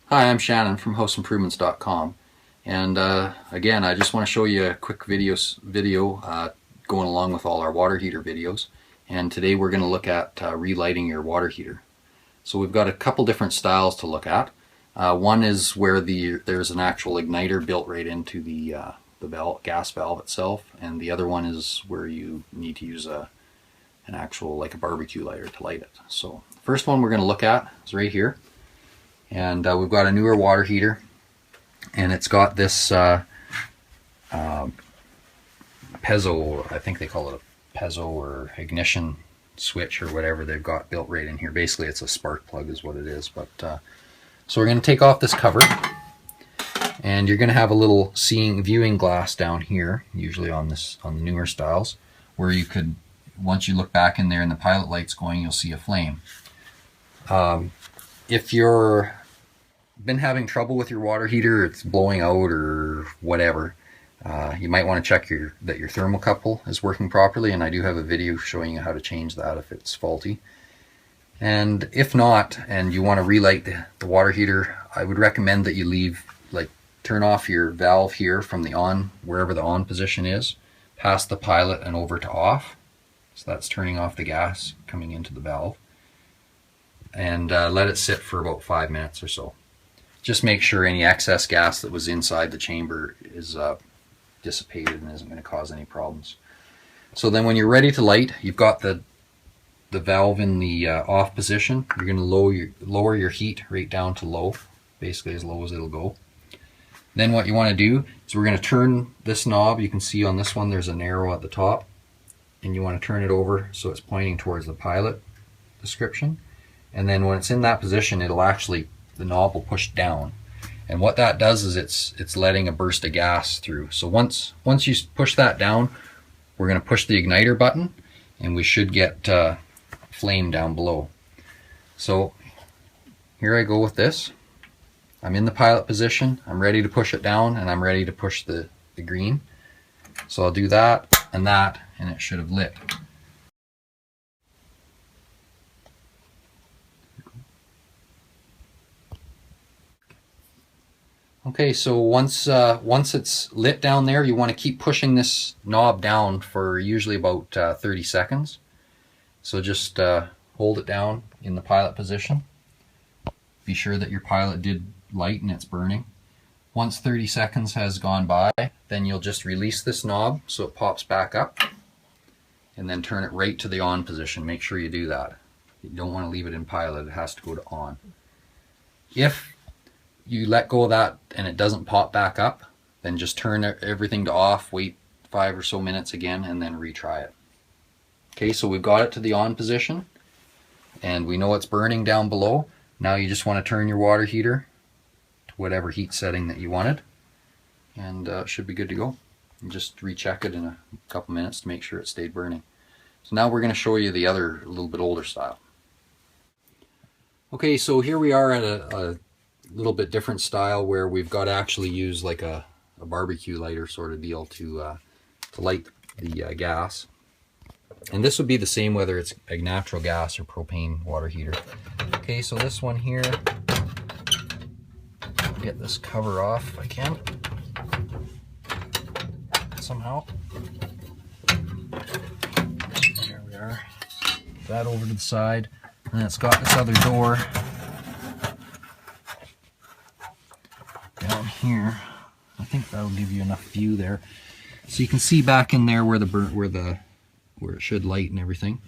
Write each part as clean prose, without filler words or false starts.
Hi, I'm Shannon from houseimprovements.com, and again, I just want to show you a quick video going along with all our water heater videos. And today we're going to look at relighting your water heater. So we've got a couple different styles to look at. One is where there's an actual igniter built right into the gas valve itself, and the other one is where you need to use an actual, like a barbecue lighter, to light it. So the first one we're going to look at is right here. And we've got a newer water heater, and it's got this piezo, I think they call it a piezo or ignition switch or whatever they've got built right in here. Basically it's a spark plug is what it is. But so we're going to take off this cover, and you're going to have a little viewing glass down here, usually on the newer styles, where you could, once you look back in there and the pilot light's going, you'll see a flame. If you're been having trouble with your water heater, it's blowing out or whatever, you might want to check that your thermocouple is working properly, and I do have a video showing you how to change that if it's faulty. And if not, and you want to relight the water heater, I would recommend that you turn off your valve here from the on, wherever the on position is, past the pilot and over to off. So that's turning off the gas coming into the valve. And let it sit for about 5 minutes or so. Just make sure any excess gas that was inside the chamber is dissipated and isn't going to cause any problems. So then when you're ready to light, you've got the valve in the off position. You're going to lower your heat right down to low, basically as low as it'll go. Then what you want to do is we're going to turn this knob. You can see on this one there's an arrow at the top, and you want to turn it over so it's pointing towards the pilot description. And then when it's in that position, the knob will push down. And what that does is it's letting a burst of gas through. So once you push that down, we're going to push the igniter button, and we should get flame down below. So here I go with this. I'm in the pilot position. I'm ready to push it down, and I'm ready to push the green. So I'll do that, and it should have lit. Okay, so once it's lit down there, you want to keep pushing this knob down for usually about 30 seconds. So just hold it down in the pilot position. Be sure that your pilot did light and it's burning. Once 30 seconds has gone by, then you'll just release this knob so it pops back up, and then turn it right to the on position. Make sure you do that. You don't want to leave it in pilot. It has to go to on. If you let go of that and it doesn't pop back up, then just turn everything to off, wait 5 or so minutes again, and then retry it. Okay, so we've got it to the on position, and we know it's burning down below. Now you just want to turn your water heater to whatever heat setting that you wanted, and it should be good to go. And just recheck it in a couple minutes to make sure it stayed burning. So now we're going to show you the other, a little bit older style. Okay, so here we are at a little bit different style where we've got to actually use like a barbecue lighter sort of deal to light the gas. And this would be the same whether it's a natural gas or propane water heater. Okay, so this one here, get this cover off if I can somehow. There we are. That over to the side, and it's got this other door down here. I think that'll give you enough view there, so you can see back in there where it should light and everything.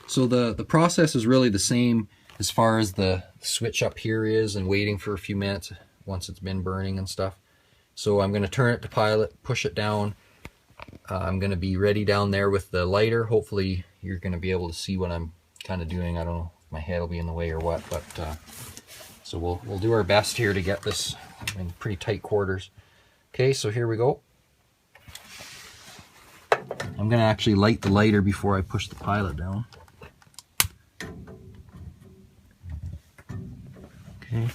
So the process is really the same as far as the switch up here is, and waiting for a few minutes once it's been burning and stuff. So I'm going to turn it to pilot, push it down. I'm going to be ready down there with the lighter. Hopefully you're going to be able to see what I'm kind of doing. I don't know if my head will be in the way or what, but so we'll do our best here to get this in pretty tight quarters. Okay, so here we go. I'm going to actually light the lighter before I push the pilot down. Okay.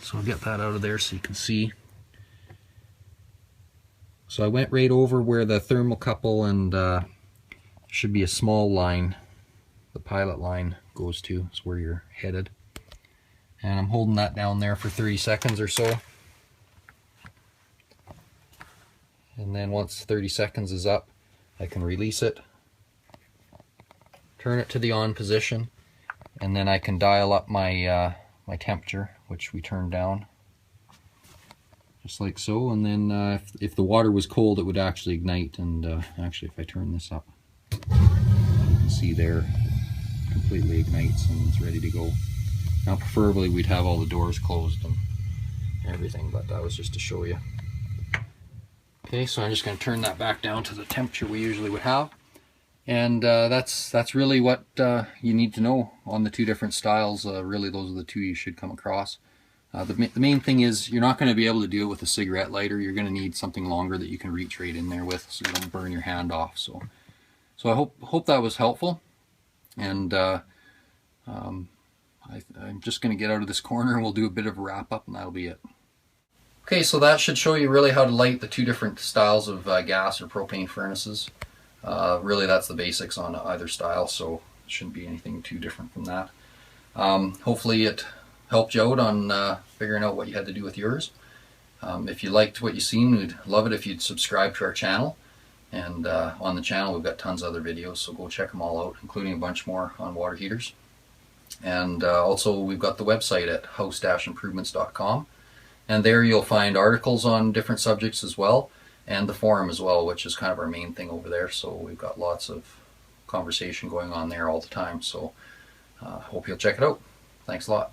So I'll get that out of there so you can see. So I went right over where the thermocouple and should be a small line. The pilot line goes to. It's where you're headed. And I'm holding that down there for 30 seconds or so. And then once 30 seconds is up, I can release it, turn it to the on position, and then I can dial up my my temperature, which we turn down, just like so. And then if the water was cold, it would actually ignite. And actually, if I turn this up, you can see there, it completely ignites and it's ready to go. Now, preferably we'd have all the doors closed and everything, but that was just to show you. Okay, so I'm just going to turn that back down to the temperature we usually would have. And that's really what you need to know on the two different styles. Really, those are the two you should come across. The main thing is you're not going to be able to do it with a cigarette lighter. You're going to need something longer that you can reach right in there with, so you don't burn your hand off. So I hope that was helpful. And I'm just going to get out of this corner and we'll do a bit of a wrap up, and that'll be it. Okay, so that should show you really how to light the two different styles of gas or propane furnaces. Really, that's the basics on either style, so it shouldn't be anything too different from that. Hopefully it helped you out on figuring out what you had to do with yours. If you liked what you've seen, we'd love it if you'd subscribe to our channel. And on the channel we've got tons of other videos, so go check them all out, including a bunch more on water heaters. And also we've got the website at house-improvements.com. And there you'll find articles on different subjects as well, and the forum as well, which is kind of our main thing over there. So we've got lots of conversation going on there all the time. So hope you'll check it out. Thanks a lot.